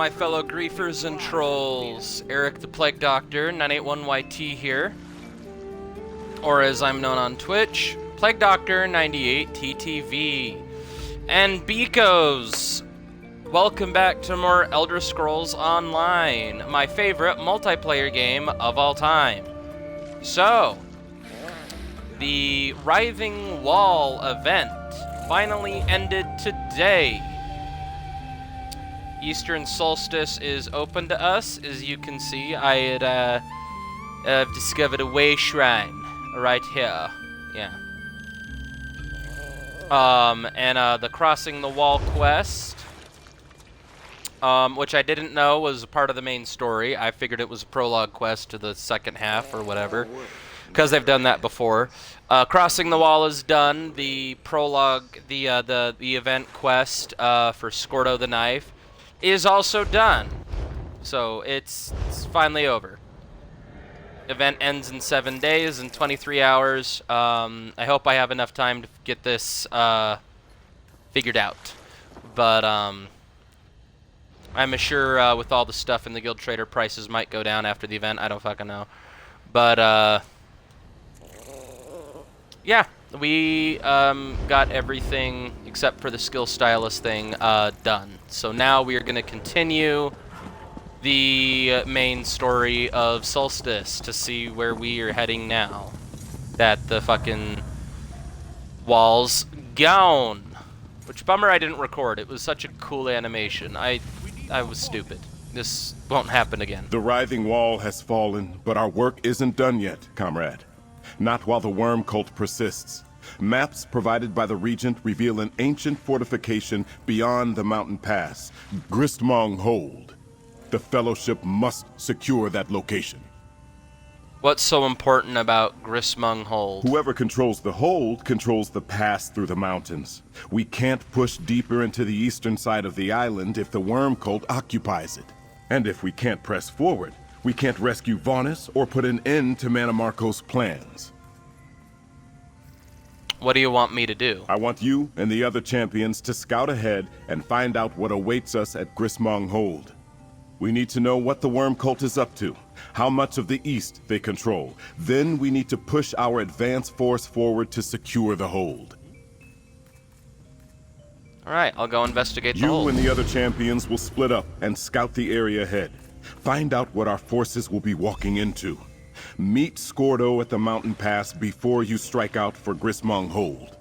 my fellow griefers and trolls? Eric the Plague Doctor, 981YT here. Or as I'm known on Twitch, Plague Doctor 98TTV. And beekos! Welcome back to more Elder Scrolls Online, my favorite multiplayer game of all time. So, the Writhing Wall event finally ended today. Eastern Solstice is open to us. As you can see, I had discovered a way shrine right here. Yeah. And the Crossing the Wall quest, which I didn't know was a part of the main story. I figured it was a prologue quest to the second half or whatever, because they've done that before. Crossing the Wall is done. The prologue, the event quest for Scordo the Knife is also done. So it's finally over. Event ends in 7 days and 23 hours. I hope I have enough time to get this figured out. But I'm sure with all the stuff in the Guild Trader, prices might go down after the event. I don't fucking know. But yeah, we got everything except for the skill stylist thing done. So now we are going to continue the main story of Solstice to see where we are heading now that the fucking wall's gone. Which, bummer I didn't record. It was such a cool animation. I was stupid. This won't happen again. The Writhing Wall has fallen, but our work isn't done yet, comrade. Not while the worm cult persists. Maps provided by the Regent reveal an ancient fortification beyond the mountain pass, Gristmong Hold. The Fellowship must secure that location. What's so important about Gristmong Hold? Whoever controls the hold controls the pass through the mountains. We can't push deeper into the eastern side of the island if the worm cult occupies it. And if we can't press forward, we can't rescue Vaunus or put an end to Manamarco's plans. What do you want me to do? I want you and the other champions to scout ahead and find out what awaits us at Gristmong Hold. We need to know what the worm cult is up to, how much of the east they control. Then we need to push our advance force forward to secure the hold. Alright, I'll go investigate the hold. You and the other champions will split up and scout the area ahead. Find out what our forces will be walking into. Meet Scordo at the mountain pass before you strike out for Gristmong Hold.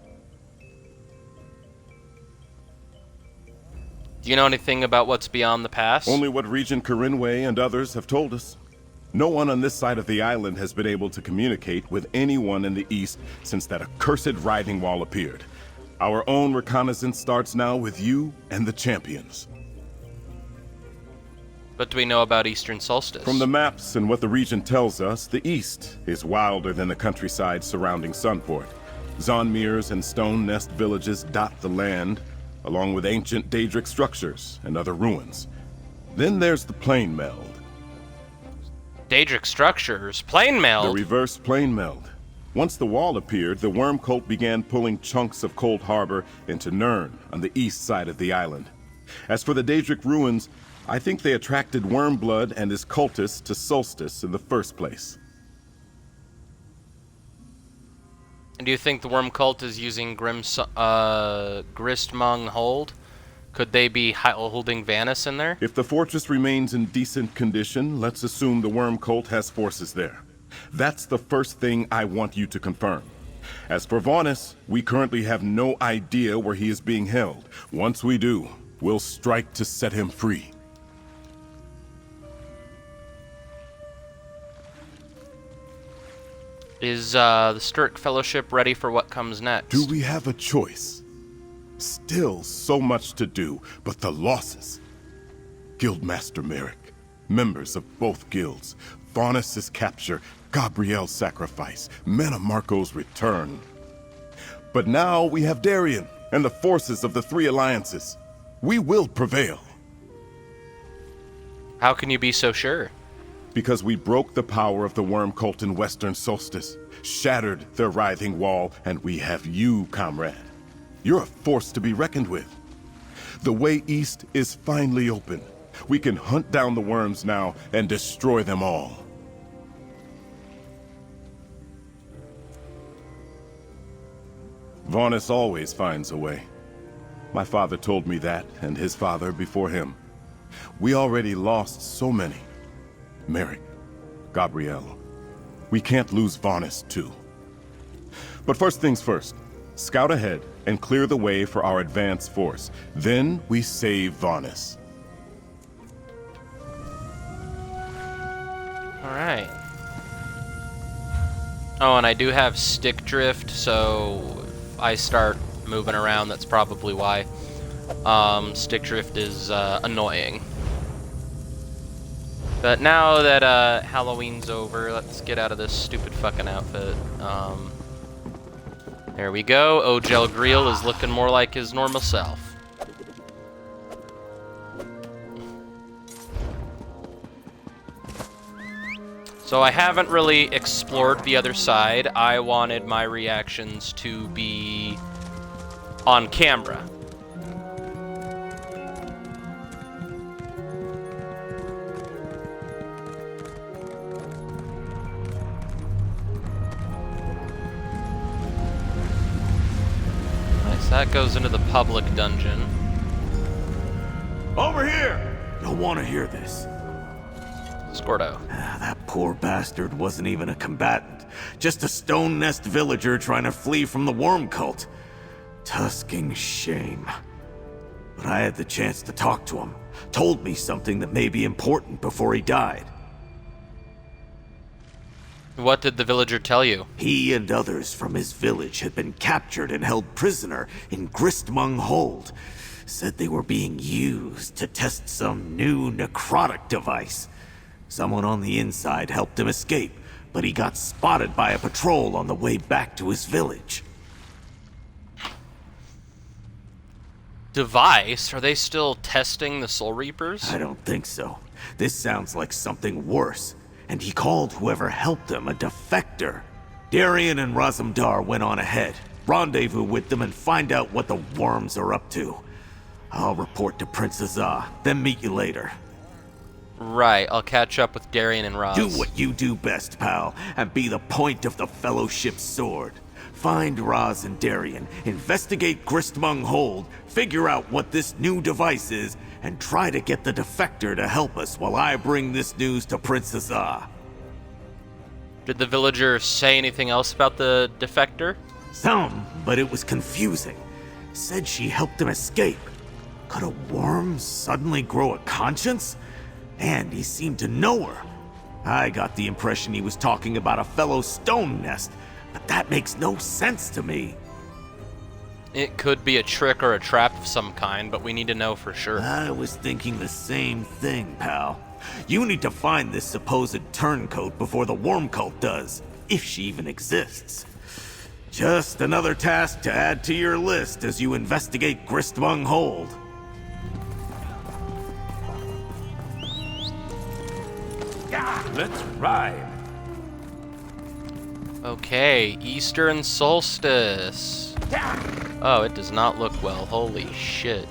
Do you know anything about what's beyond the pass? Only what Regent Corinway and others have told us. No one on this side of the island has been able to communicate with anyone in the east since that accursed Writhing Wall appeared. Our own reconnaissance starts now with you and the champions. What do we know about Eastern Solstice? From the maps and what the Regent tells us, the east is wilder than the countryside surrounding Sunport. Zonmirs and Stone Nest villages dot the land, along with ancient Daedric structures and other ruins. Then there's the Plain Meld. Daedric structures? Plain Meld? The reverse Plain Meld. Once the wall appeared, the worm cult began pulling chunks of Cold Harbor into Nirn on the east side of the island. As for the Daedric ruins, I think they attracted Wormblood and his cultists to Solstice in the first place. And do you think the worm cult is using Gristmong Hold? Could they be holding Vaunus in there? If the fortress remains in decent condition, let's assume the worm cult has forces there. That's the first thing I want you to confirm. As for Vaunus, we currently have no idea where he is being held. Once we do, we'll strike to set him free. Is the Sturk Fellowship ready for what comes next? Do we have a choice? Still so much to do, but the losses. Guildmaster Merrick, members of both guilds, Vaunus' capture, Gabrielle's sacrifice, Manamarco's return. But now we have Darien and the forces of the three alliances. We will prevail. How can you be so sure? Because we broke the power of the worm cult in Western Solstice, shattered their Writhing Wall, and we have you, comrade. You're a force to be reckoned with. The way east is finally open. We can hunt down the worms now and destroy them all. Vaunus always finds a way. My father told me that, and his father before him. We already lost so many. Merrick, Gabrielle. We can't lose Vaunus, too. But first things first. Scout ahead and clear the way for our advance force. Then we save Vaunus. Alright. Oh, and I do have stick drift, so if I start moving around, that's probably why. Stick drift is annoying. But now that Halloween's over, let's get out of this stupid fucking outfit. There we go. Ogel Greel is looking more like his normal self. So I haven't really explored the other side. I wanted my reactions to be on camera. Nice, that goes into the public dungeon. Over here! You'll want to hear this. Scordo. That poor bastard wasn't even a combatant. Just a stone nest villager trying to flee from the worm cult. Tusking shame. But I had the chance to talk to him. Told me something that may be important before he died. What did the villager tell you? He and others from his village had been captured and held prisoner in Gristmung Hold. Said they were being used to test some new necrotic device. Someone on the inside helped him escape, but he got spotted by a patrol on the way back to his village. Device? Are they still testing the Soul Reapers? I don't think so. This sounds like something worse. And he called whoever helped him a defector. Darian and Razumdar went on ahead. Rendezvous with them and find out what the worms are up to. I'll report to Prince Azah, then meet you later. Right, I'll catch up with Darian and Roz. Do what you do best, pal, and be the point of the Fellowship's sword. Find Roz and Darian, investigate Gristmung Hold, figure out what this new device is, and try to get the defector to help us while I bring this news to Prince Azah. Did the villager say anything else about the defector? Some, but it was confusing. Said she helped him escape. Could a worm suddenly grow a conscience? And he seemed to know her. I got the impression he was talking about a fellow stone nest, but that makes no sense to me. It could be a trick or a trap of some kind, but we need to know for sure. I was thinking the same thing, pal. You need to find this supposed turncoat before the worm cult does, if she even exists. Just another task to add to your list as you investigate Gristmung Hold. Let's ride. Okay, Eastern Solstice. Oh, it does not look well. Holy shit.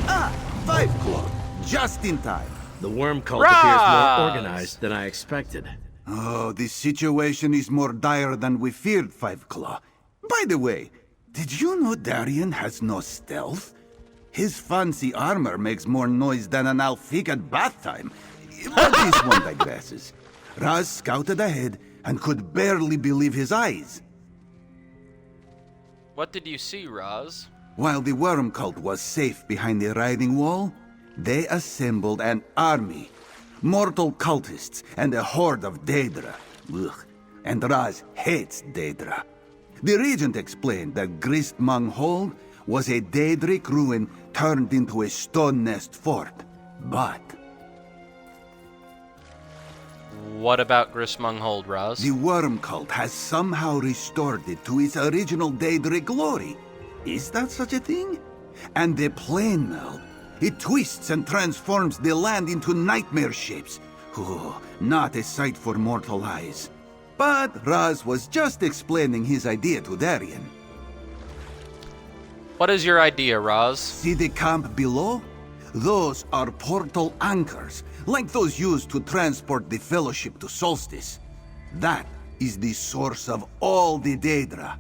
Ah, 5 Claw. Just in time. The worm cult Raz! appears more organized than I expected. Oh, the situation is more dire than we feared, 5 Claw. By the way, did you know Darian has no stealth? His fancy armor makes more noise than an Alfik at bath time. But this one digresses. Raz scouted ahead and could barely believe his eyes. What did you see, Roz? While the worm cult was safe behind the Writhing Wall, they assembled an army. Mortal cultists and a horde of Daedra. Ugh. And Raz hates Daedra. The regent explained that Gristmung Hold was a Daedric ruin turned into a stone nest fort. But What about Gristmung Hold, Roz? the worm cult has somehow restored it to its original Daedric glory. Is that such a thing? And the plane meld. It twists and transforms the land into nightmare shapes. Oh, not a sight for mortal eyes. But Raz was just explaining his idea to Darian. What is your idea, Roz? See the camp below? Those are portal anchors, like those used to transport the Fellowship to Solstice. That is the source of all the Daedra.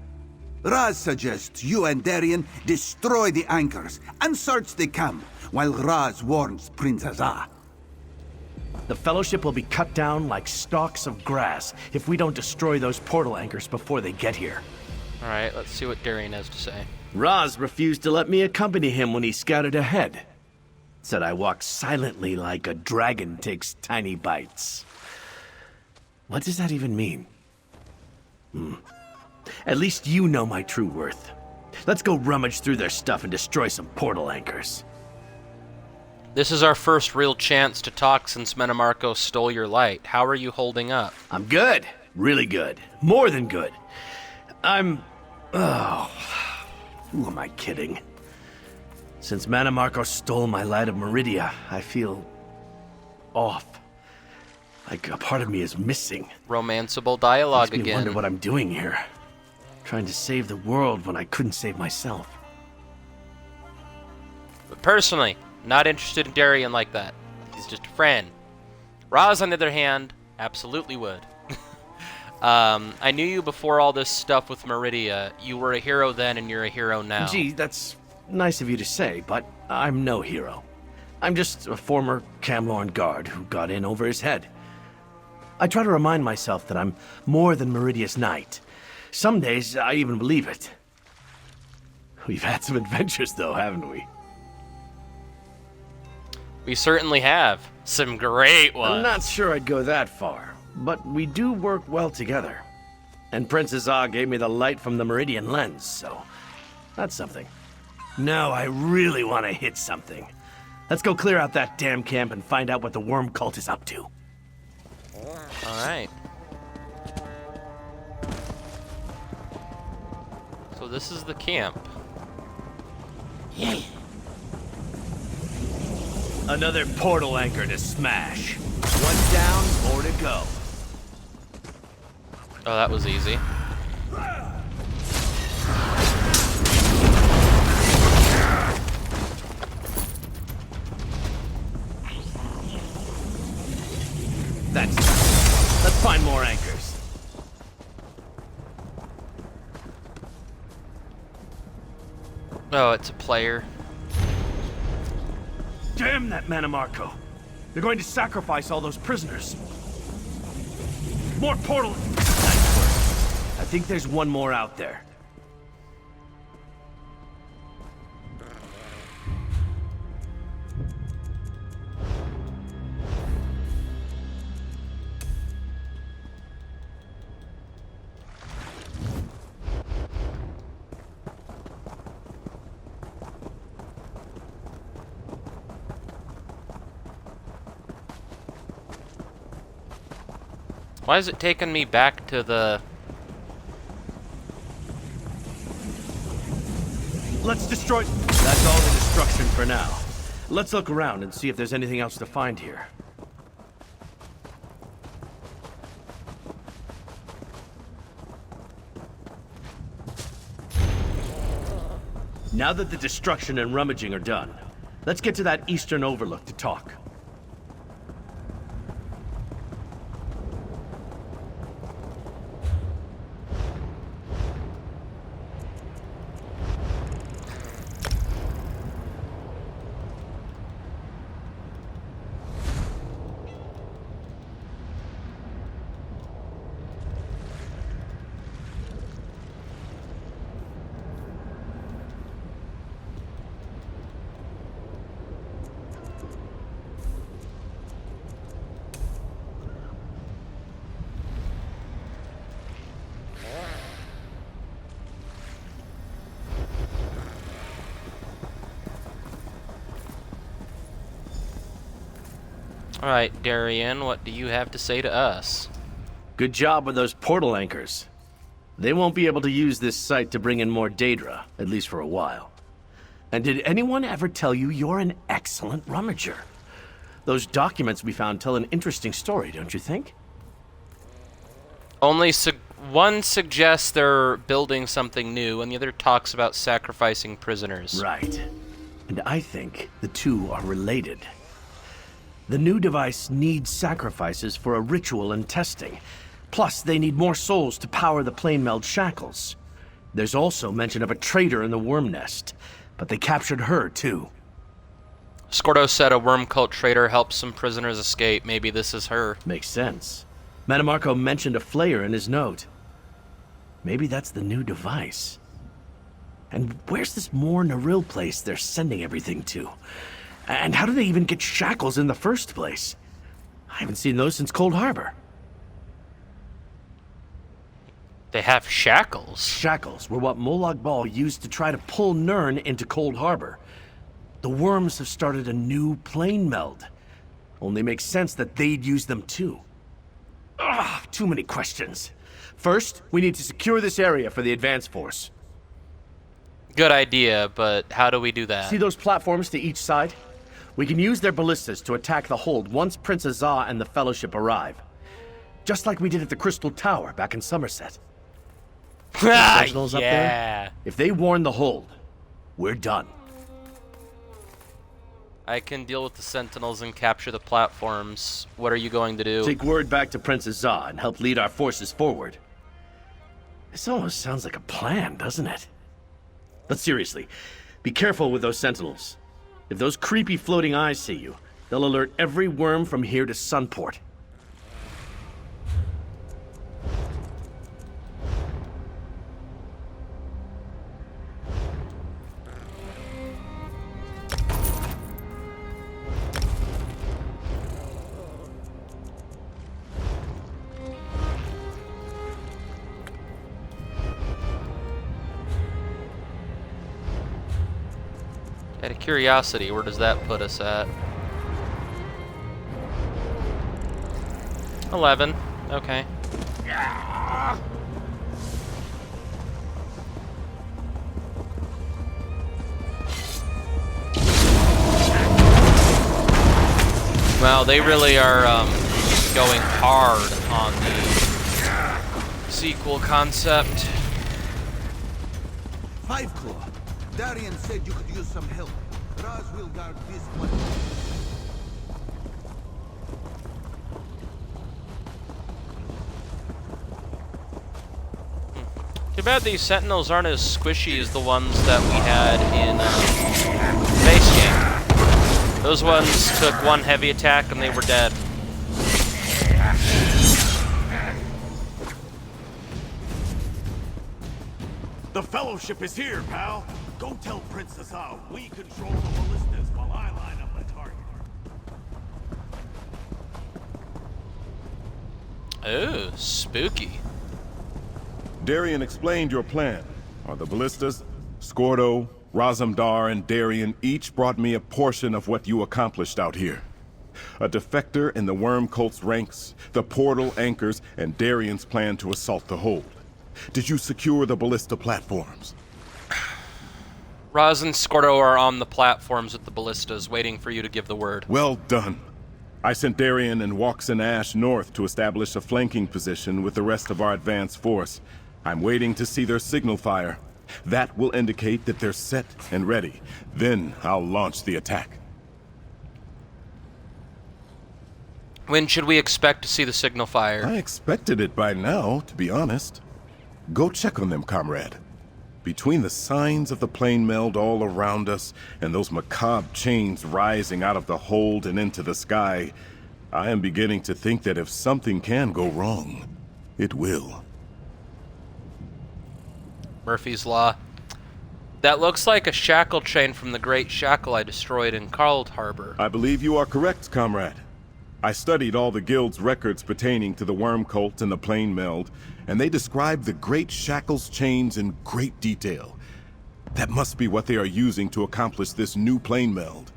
Raz suggests you and Darien destroy the anchors and search the camp, while Raz warns Prince Azah. The Fellowship will be cut down like stalks of grass if we don't destroy those portal anchors before they get here. Alright, let's see what Darian has to say. Raz refused to let me accompany him when he scouted ahead. Said I walked silently like a dragon takes tiny bites. What does that even mean? At least you know my true worth. Let's go rummage through their stuff and destroy some portal anchors. This is our first real chance to talk since Metamarco stole your light. How are you holding up? I'm good. Really good. More than good. Oh, who am I kidding? Since Metamarco stole my light of Meridia, I feel off. Like a part of me is missing. Romanceable dialogue Makes me again. wonder what I'm doing here. Trying to save the world when I couldn't save myself. But personally, not interested in Darian like that. He's just a friend. Raz, on the other hand, absolutely would. I knew you before all this stuff with Meridia. You were a hero then and you're a hero now. Gee, that's nice of you to say, but I'm no hero. I'm just a former Camlorn guard who got in over his head. I try to remind myself that I'm more than Meridia's knight. Some days, I even believe it. We've had some adventures, though, haven't we? We certainly have. Some great ones. I'm not sure I'd go that far, but we do work well together. And Prince Azah gave me the light from the Meridian lens, so that's something. Now I really want to hit something. Let's go clear out that damn camp and find out what the worm cult is up to. Alright. So this is the camp. Another portal anchor to smash. One down, more to go. Oh, that was easy. Let's find more anchors. Oh, it's a player. Damn that Metamarco. They're going to sacrifice all those prisoners. More portal. Nice work. I think there's one more out there. Why is it taking me back to the... Let's destroy... That's all the destruction for now. Let's look around and see if there's anything else to find here. Now that the destruction and rummaging are done, let's get to that eastern overlook to talk. Alright, Darian, what do you have to say to us? Good job with those portal anchors. They won't be able to use this site to bring in more Daedra, at least for a while. And did anyone ever tell you you're an excellent rummager? Those documents we found tell an interesting story, don't you think? Only one suggests they're building something new, and the other talks about sacrificing prisoners. Right. And I think the two are related. The new device needs sacrifices for a ritual and testing. Plus, they need more souls to power the plane meld shackles. There's also mention of a traitor in the worm nest, but they captured her too. Scordo said a worm cult traitor helped some prisoners escape. Maybe this is her. Makes sense. Metamarco mentioned a flayer in his note. Maybe that's the new device. And where's this Mor Naril place they're sending everything to? And how do they even get shackles in the first place? I haven't seen those since Cold Harbor. They have shackles. Shackles were what Molag Bal used to try to pull Nirn into Cold Harbor. The worms have started a new plane meld. Only makes sense that they'd use them too. Ugh, too many questions. First, we need to secure this area for the advance force. Good idea, but how do we do that? See those platforms to each side? We can use their ballistas to attack the hold once Prince Azah and the Fellowship arrive. Just like we did at the Crystal Tower back in Somerset. Sentinels up there? If they warn the hold, we're done. I can deal with the Sentinels and capture the platforms. What are you going to do? Take word back to Prince Azah and help lead our forces forward. This almost sounds like a plan, doesn't it? But seriously, be careful with those Sentinels. If those creepy floating eyes see you, they'll alert every worm from here to Sunport. Out of curiosity, where does that put us at? 11. Okay. Well, they really are going hard on the sequel concept. Five Claw. Darian said you could use some help. Raz will guard this one. Too bad these Sentinels aren't as squishy as the ones that we had in base game. Those ones took one heavy attack and they were dead. The Fellowship is here, pal. Go tell Prince Azah we control the ballistas while I line up the target. Ooh, spooky. Darian explained your plan. Are the ballistas? Scordo, Razamdar, and Darian each brought me a portion of what you accomplished out here. A defector in the Worm Cult's ranks, the portal anchors, and Darian's plan to assault the hold. Did you secure the ballista platforms? Raz and Scordo are on the platforms with the ballistas, waiting for you to give the word. Well done. I sent Darian and Waxen Ash north to establish a flanking position with the rest of our advance force. I'm waiting to see their signal fire. That will indicate that they're set and ready. Then I'll launch the attack. When should we expect to see the signal fire? I expected it by now, to be honest. Go check on them, comrade. Between the signs of the plane meld all around us and those macabre chains rising out of the hold and into the sky, I am beginning to think that if something can go wrong, it will. Murphy's Law. That looks like a shackle chain from the great shackle I destroyed in Cold Harbor. I believe you are correct, comrade. I studied all the guild's records pertaining to the Worm Cult and the Plane Meld, and they describe the Great Shackle's chains in great detail. That must be what they are using to accomplish this new Plane Meld.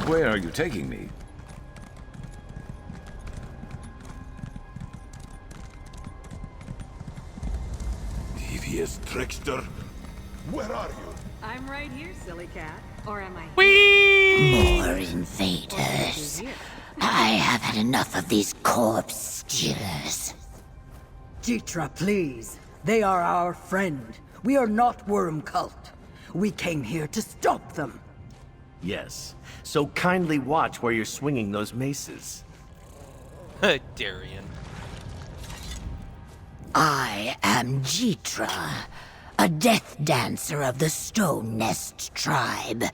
Where are you taking me? Devious trickster. Where are you? I'm right here, silly cat. Or am I? More invaders. I have had enough of these corpse stealers. Jitra, please. They are our friend. We are not Worm Cult. We came here to stop them. Yes. So kindly watch where you're swinging those maces. Darian. I am Jitra, a death dancer of the Stone Nest tribe.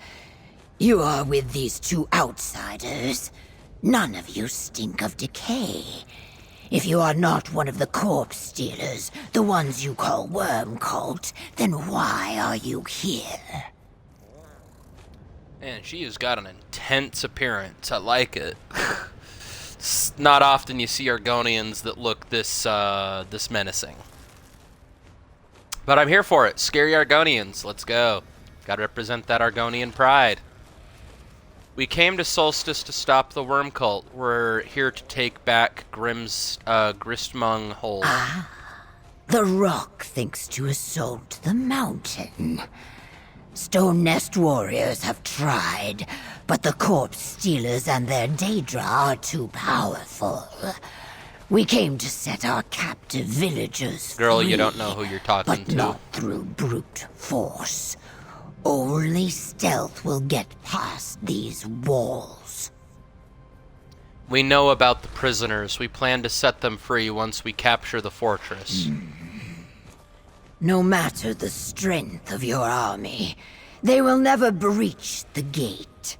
You are with these two outsiders. None of you stink of decay. If you are not one of the corpse stealers, the ones you call Worm Cult, then why are you here? Man, she has got an intense appearance. I like it. It's not often you see Argonians that look this this menacing. But I'm here for it. Scary Argonians. Let's go. Gotta represent that Argonian pride. We came to Solstice to stop the Worm Cult. We're here to take back Gristmung Hold. The rock thinks to assault the mountain. Stone Nest warriors have tried, but the corpse stealers and their Daedra are too powerful. We came to set our captive villagers free. Girl, you don't know who you're talking but to. not through brute force. Only stealth will get past these walls. We know about the prisoners. We plan to set them free once we capture the fortress. No matter the strength of your army, they will never breach the gate.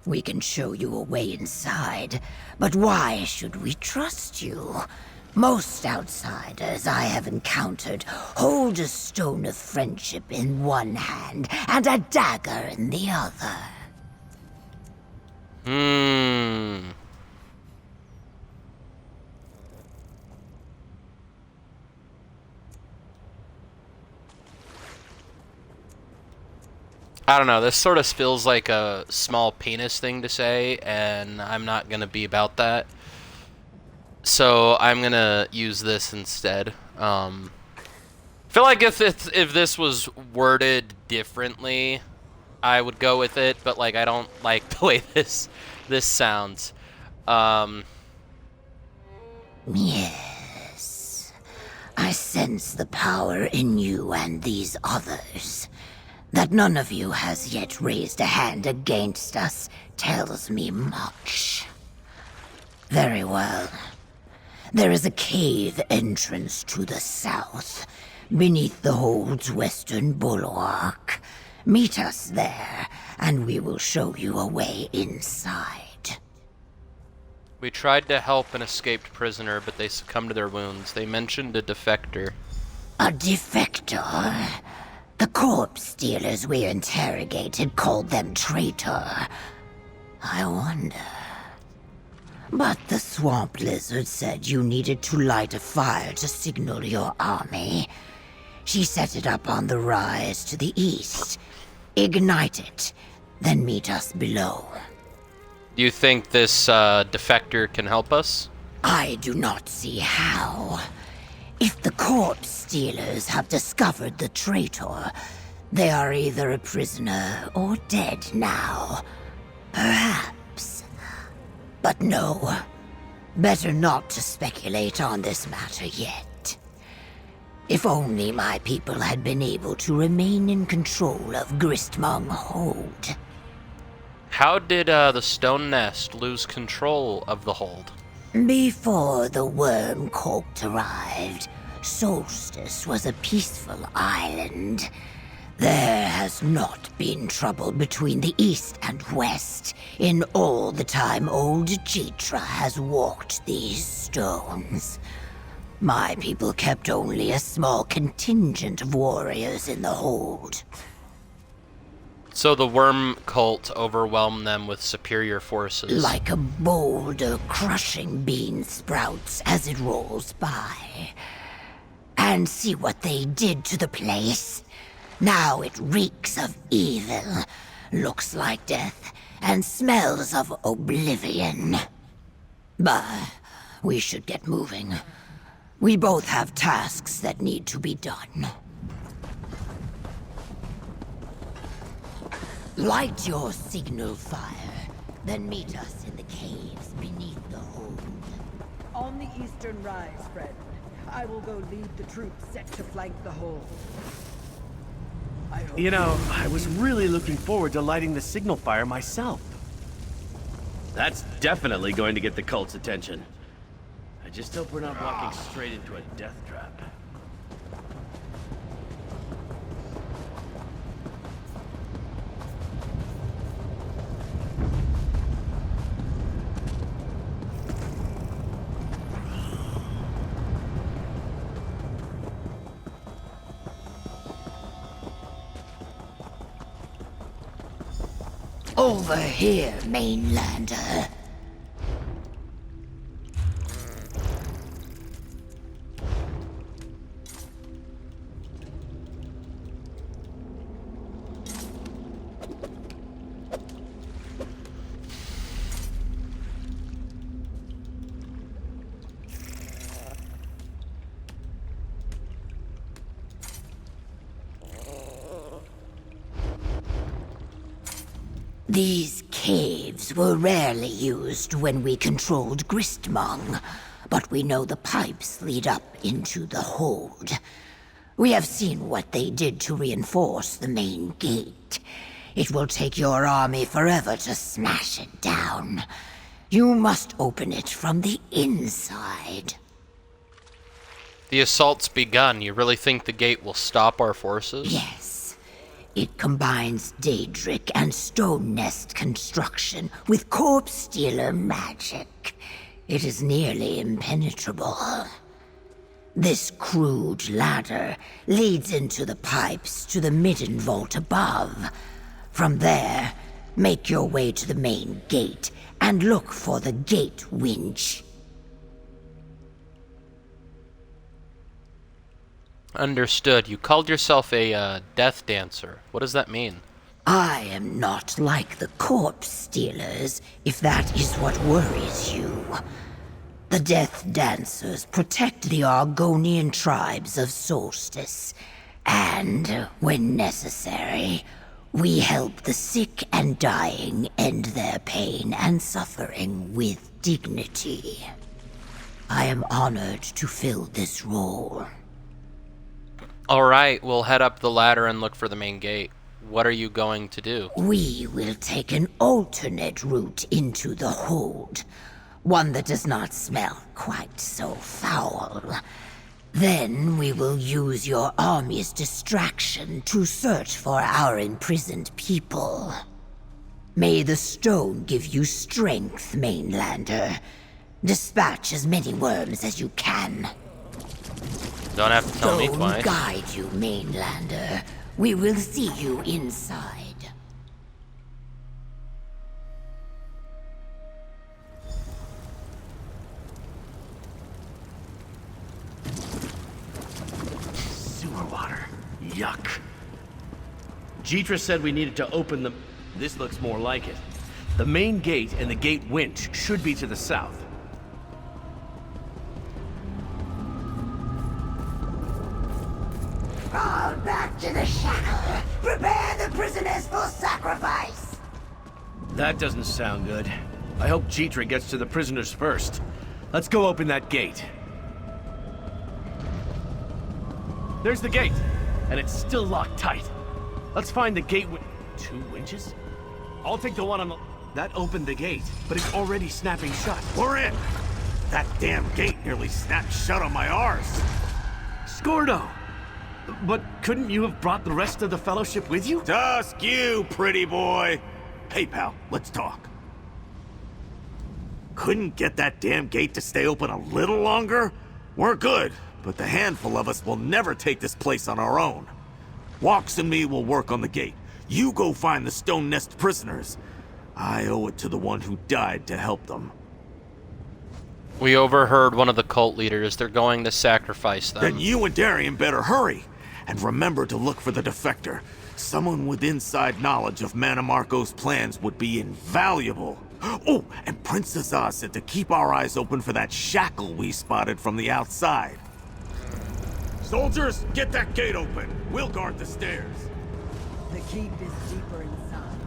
We can show you a way inside, but why should we trust you? Most outsiders I have encountered hold a stone of friendship in one hand and a dagger in the other. I don't know, this sort of feels like a small penis thing to say, and I'm not gonna be about that. So I'm gonna use this instead. Feel like if this was worded differently, I would go with it, but like I don't like the way this sounds. Yes. I sense the power in you and these others. That none of you has yet raised a hand against us tells me much. Very well. There is a cave entrance to the south, beneath the hold's western bulwark. Meet us there, and we will show you a way inside. We tried to help an escaped prisoner, but they succumbed to their wounds. They mentioned a defector. A defector? The corpse stealers we interrogated called them traitor. I wonder. But the swamp lizard said you needed to light a fire to signal your army. She set it up on the rise to the east. Ignite it, then meet us below. Do you think this defector can help us? I do not see how. If the corpse stealers have discovered the traitor, they are either a prisoner or dead now. Perhaps. But no. Better not to speculate on this matter yet. If only my people had been able to remain in control of Gristmung Hold. How did the Stone Nest lose control of the hold? Before the Worm Cult arrived, Solstice was a peaceful island. There has not been trouble between the east and west in all the time old Jitra has walked these stones. My people kept only a small contingent of warriors in the hold. So the Worm Cult overwhelmed them with superior forces. Like a boulder crushing bean sprouts as it rolls by. And see what they did to the place? Now it reeks of evil, looks like death, and smells of oblivion. But we should get moving. We both have tasks that need to be done. Light your signal fire, then meet us in the caves beneath the hold. On the eastern rise, friend. I will go lead the troops set to flank the hold. You know, I was really looking forward to lighting the signal fire myself. That's definitely going to get the cult's attention. I just hope we're not walking straight into a death trap. Over here, mainlander. These caves were rarely used when we controlled Gristmung, but we know the pipes lead up into the hold. We have seen what they did to reinforce the main gate. It will take your army forever to smash it down. You must open it from the inside. The assault's begun. You really think the gate will stop our forces? Yes. It combines Daedric and Stone Nest construction with Corpse Stealer magic. It is nearly impenetrable. This crude ladder leads into the pipes to the midden vault above. From there, make your way to the main gate and look for the gate winch. Understood. You called yourself a death dancer. What does that mean? I am not like the Corpse Stealers, if that is what worries you. The Death Dancers protect the Argonian tribes of Solstice, and, when necessary, we help the sick and dying end their pain and suffering with dignity. I am honored to fill this role. Alright, we'll head up the ladder and look for the main gate. What are you going to do? We will take an alternate route into the hold. One that does not smell quite so foul. Then we will use your army's distraction to search for our imprisoned people. May the stone give you strength, mainlander. Dispatch as many worms as you can. Don't have to tell me Stone twice. guide you, mainlander. We will see you inside. Sewer water. Yuck. Jeetra said we needed to open the... This looks more like it. The main gate and the gate winch should be to the south. Fall back to the shackle. Prepare the prisoners for sacrifice. That doesn't sound good. I hope Jeetra gets to the prisoners first. Let's go open that gate. There's the gate, and it's still locked tight. Let's find the gate with 2 winches? I'll take the one on the... That opened the gate, but it's already snapping shut. We're in! That damn gate nearly snapped shut on my arse. Scordo! But couldn't you have brought the rest of the Fellowship with you? Dusk you, pretty boy! Hey, pal, let's talk. Couldn't get that damn gate to stay open a little longer? We're good, but the handful of us will never take this place on our own. Walks and me will work on the gate. You go find the Stone Nest prisoners. I owe it to the one who died to help them. We overheard one of the cult leaders. They're going to sacrifice them. Then you and Darian better hurry. And remember to look for the defector. Someone with inside knowledge of Manamarco's plans would be invaluable. Oh, and Princess Oz said to keep our eyes open for that shackle we spotted from the outside. Soldiers, get that gate open. We'll guard the stairs. The keep is deeper inside.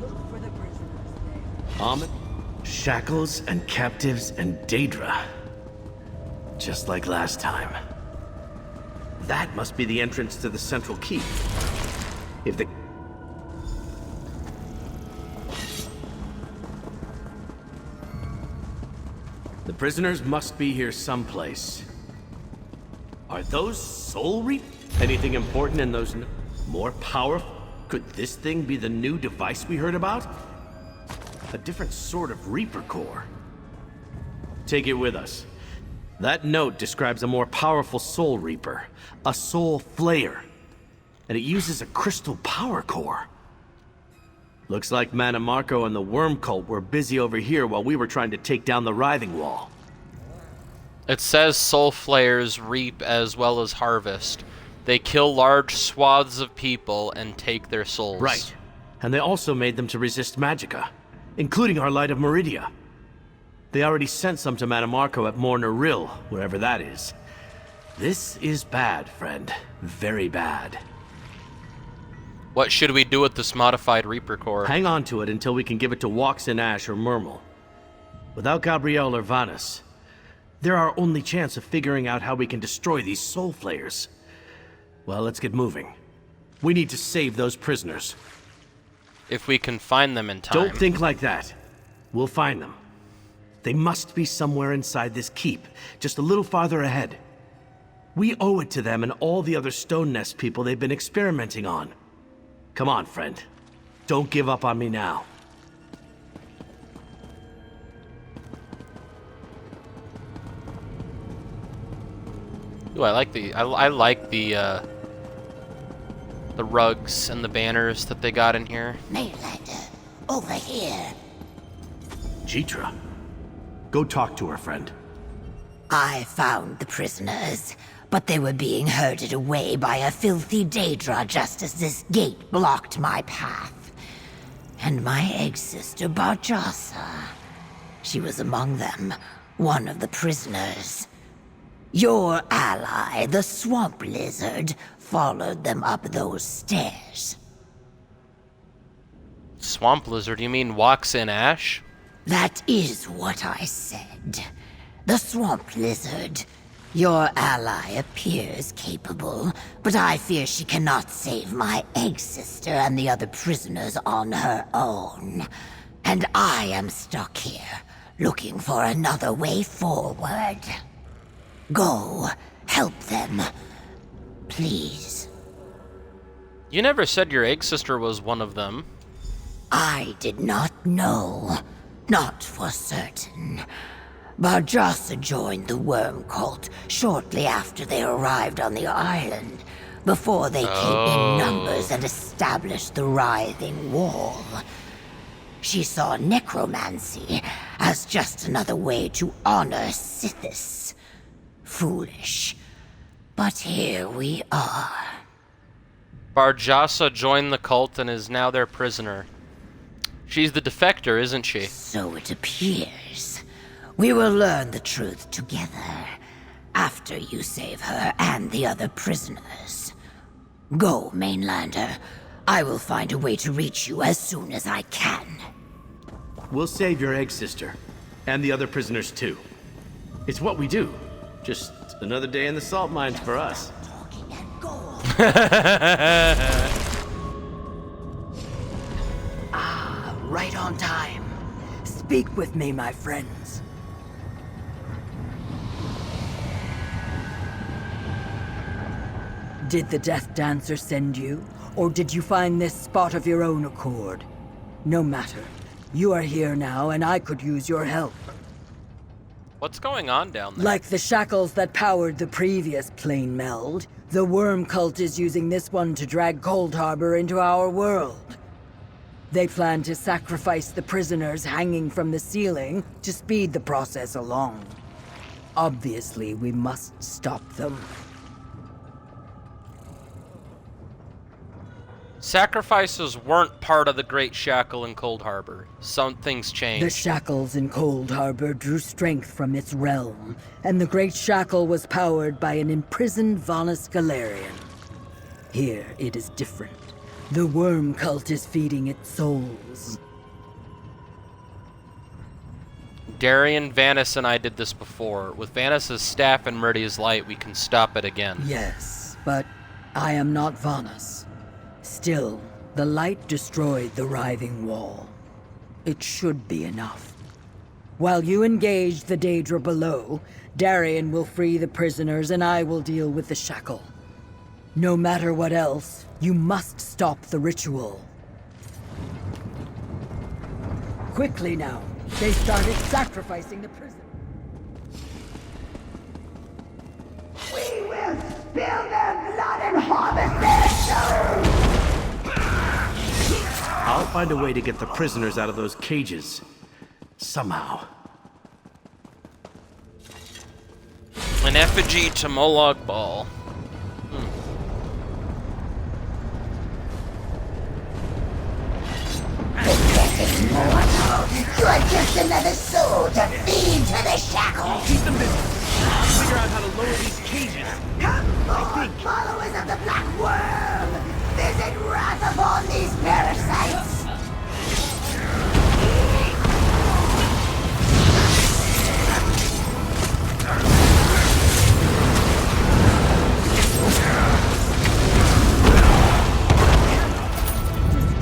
Look for the prisoners there. Ahmed, shackles and captives and Daedra. Just like last time. That must be the entrance to the central keep. If the... The prisoners must be here someplace. Are those soul reap? Anything important in those more powerful? Could this thing be the new device we heard about? A different sort of Reaper core. Take it with us. That note describes a more powerful Soul Reaper, a Soul Flayer, and it uses a crystal power core. Looks like Mana Marco and the Worm Cult were busy over here while we were trying to take down the Writhing Wall. It says soul flayers reap as well as harvest. They kill large swaths of people and take their souls. Right. And they also made them to resist Magicka, including our Light of Meridia. They already sent some to Mana Marco at Morner Rill, wherever that is. This is bad, friend. Very bad. What should we do with this modified Reaper core? Hang on to it until we can give it to Waxen Ash or Murmel. Without Gabrielle or Vanus, they're our only chance of figuring out how we can destroy these soul flayers. Well, let's get moving. We need to save those prisoners. If we can find them in time. Don't think like that. We'll find them. They must be somewhere inside this keep, just a little farther ahead. We owe it to them and all the other Stone Nest people they've been experimenting on. Come on, friend. Don't give up on me now. Ooh, I like the rugs and the banners that they got in here. Mainlander, over here. Jitra. Go talk to her, friend. I found the prisoners, but they were being herded away by a filthy Daedra just as this gate blocked my path. And my egg-sister Barjasa. She was among them, one of the prisoners. Your ally, the Swamp Lizard, followed them up those stairs. Swamp Lizard? You mean Waxen Ash? That is what I said. The Swamp Lizard. Your ally appears capable, but I fear she cannot save my egg-sister and the other prisoners on her own. And I am stuck here, looking for another way forward. Go, help them. Please. You never said your egg sister was one of them. I did not know. Not for certain. Barjasa joined the Worm Cult shortly after they arrived on the island, before they came in numbers and established the Writhing Wall. She saw necromancy as just another way to honor Sithis. Foolish. But here we are. Barjasa joined the cult and is now their prisoner. She's the defector, isn't she? So it appears. We will learn the truth together, after you save her and the other prisoners. Go, Mainlander. I will find a way to reach you as soon as I can. We'll save your egg sister, and the other prisoners too. It's what we do. Just another day in the salt mines for us. Right on time. Speak with me, my friends. Did the Death Dancer send you? Or did you find this spot of your own accord? No matter. You are here now, and I could use your help. What's going on down there? Like the shackles that powered the previous plane meld, the Worm Cult is using this one to drag Cold Harbor into our world. They plan to sacrifice the prisoners hanging from the ceiling to speed the process along. Obviously, we must stop them. Sacrifices weren't part of the Great Shackle in Cold Harbor. Some things changed. The shackles in Cold Harbor drew strength from its realm, and the Great Shackle was powered by an imprisoned Vanus Galarian. Here, it is different. The Worm Cult is feeding its souls. Darian, Vanis, and I did this before. With Vanis's staff and Meridia's light, we can stop it again. Yes, but I am not Vanis. Still, the light destroyed the Writhing Wall. It should be enough. While you engage the Daedra below, Darian will free the prisoners and I will deal with the shackle. No matter what else, you must stop the ritual. Quickly now. They started sacrificing the prisoner. We will spill their blood and harvest their souls! I'll find a way to get the prisoners out of those cages. Somehow. An effigy to Molag Bal. You are just another soul to feed to the shackle! Keep them busy. I'll figure out how to lower these cages. Come forth, followers of the Black Worm! Visit wrath upon these parasites!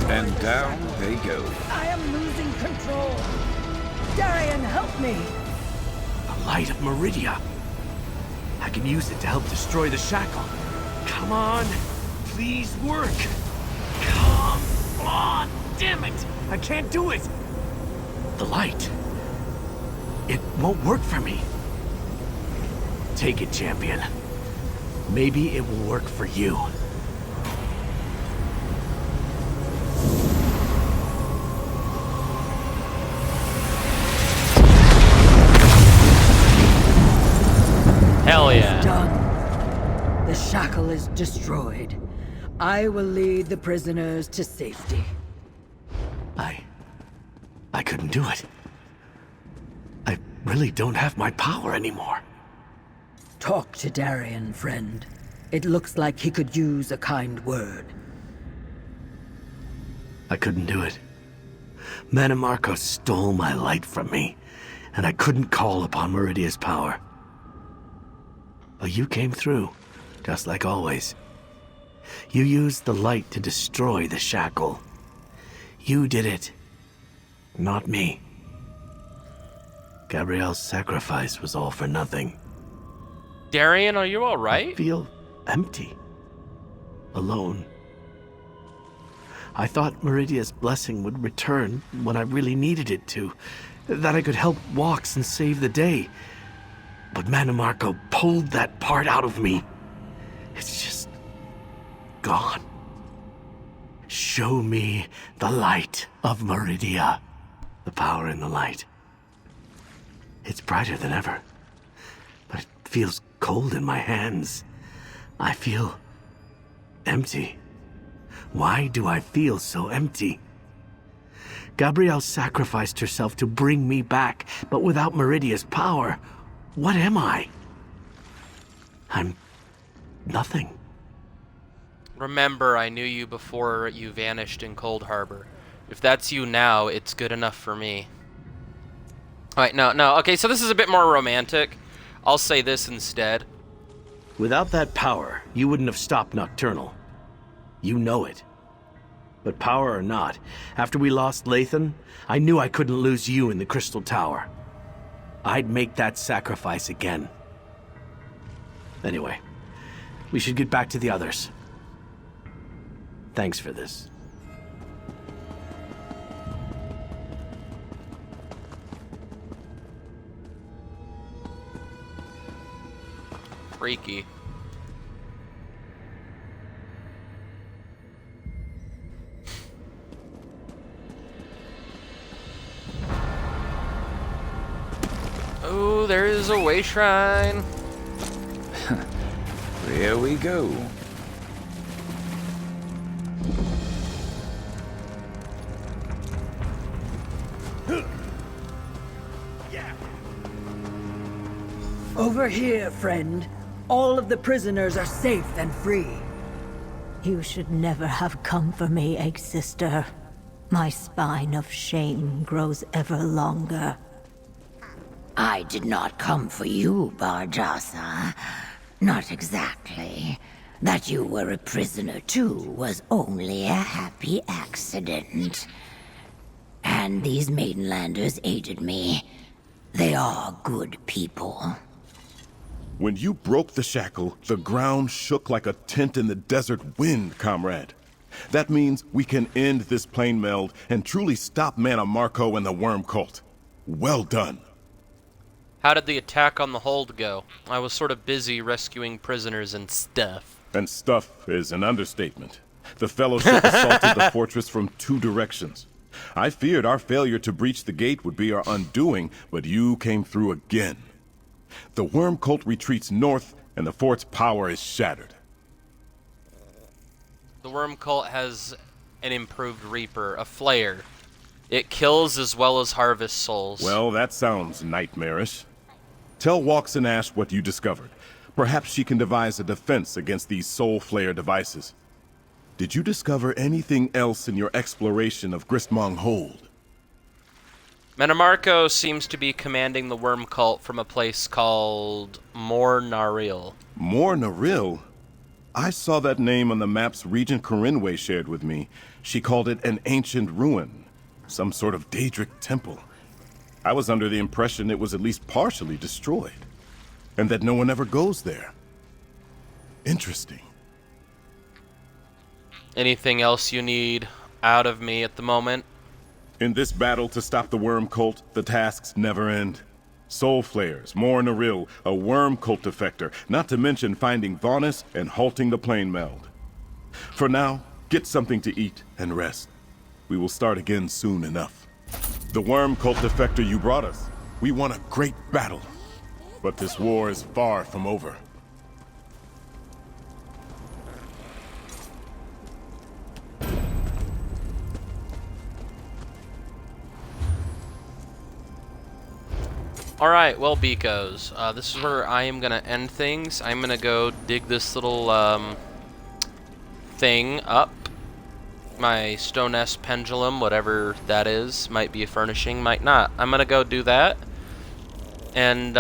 And down they go. I am losing control. Darian, help me. The light of Meridia. I can use it to help destroy the shackle. Come on. Please work. Come on. Damn it. I can't do it. The light. It won't work for me. Take it, champion. Maybe it will work for you. Hell yeah. Done. The shackle is destroyed. I will lead the prisoners to safety. I couldn't do it. I really don't have my power anymore. Talk to Darian, friend. It looks like he could use a kind word. I couldn't do it. Manimarco stole my light from me, and I couldn't call upon Meridia's power. But you came through, just like always. You used the light to destroy the shackle. You did it, not me. Gabrielle's sacrifice was all for nothing. Darian, are you I alright? feel empty. Alone. I thought Meridia's blessing would return when I really needed it to. That I could help Walks and save the day. But Manimarco pulled that part out of me. It's just gone. Show me the light of Meridia. The power in the light. It's brighter than ever. But it feels cold in my hands. I feel empty. Why do I feel so empty? Gabrielle sacrificed herself to bring me back, but without Meridia's power, what am I? I'm nothing. Remember, I knew you before you vanished in Cold Harbor. If that's you now, it's good enough for me. Alright, no. Okay, so this is a bit more romantic. I'll say this instead. Without that power, you wouldn't have stopped Nocturnal. You know it. But power or not, after we lost Lathan, I knew I couldn't lose you in the Crystal Tower. I'd make that sacrifice again. Anyway, we should get back to the others. Thanks for this. Freaky. Oh, there's a way shrine. There we go. Over here, friend. All of the prisoners are safe and free. You should never have come for me, Egg Sister. My spine of shame grows ever longer. I did not come for you, Barjasa. Not exactly. That you were a prisoner too was only a happy accident. And these Maidenlanders aided me. They are good people. When you broke the shackle, the ground shook like a tent in the desert wind, comrade. That means we can end this plane meld and truly stop Mana Marco and the Worm Cult. Well done. How did the attack on the hold go? I was sort of busy rescuing prisoners and stuff. And stuff is an understatement. The Fellowship assaulted the fortress from 2 directions. I feared our failure to breach the gate would be our undoing, but you came through again. The Worm Cult retreats north, and the fort's power is shattered. The Worm Cult has an improved Reaper, a Flayer. It kills as well as harvests souls. Well, that sounds nightmarish. Tell Walks and Ash what you discovered. Perhaps she can devise a defense against these Soul Flayer devices. Did you discover anything else in your exploration of Gristmong Hold? Manamarco seems to be commanding the Worm Cult from a place called Mor Naril. Mor Naril? I saw that name on the maps Regent Corinway shared with me. She called it an ancient ruin. Some sort of Daedric temple. I was under the impression it was at least partially destroyed. And that no one ever goes there. Interesting. Anything else you need out of me at the moment? In this battle to stop the Worm Cult, the tasks never end. Soul Flayers, Mor Naril, a Worm Cult defector, not to mention finding Vaunus and halting the plane meld. For now, get something to eat and rest. We will start again soon enough. The Worm Cult defector you brought us, we won a great battle. But this war is far from over. Alright, well, beekos. This is where I am going to end things. I'm going to go dig this little thing up. My Stone S pendulum, whatever that is. Might be a furnishing, might not. I'm going to go do that. And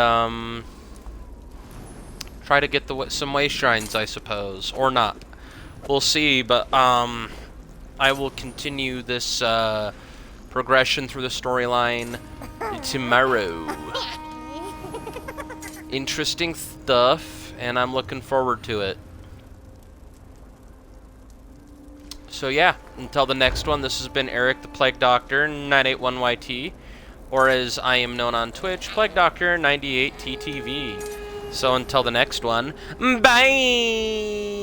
try to get some way shrines, I suppose. Or not. We'll see, but I will continue this progression through the storyline tomorrow. Interesting stuff, and I'm looking forward to it. So yeah, until the next one, this has been Eric the Plague Doctor 981YT, or as I am known on Twitch, Plague Doctor 98TTV. So until the next one, bye!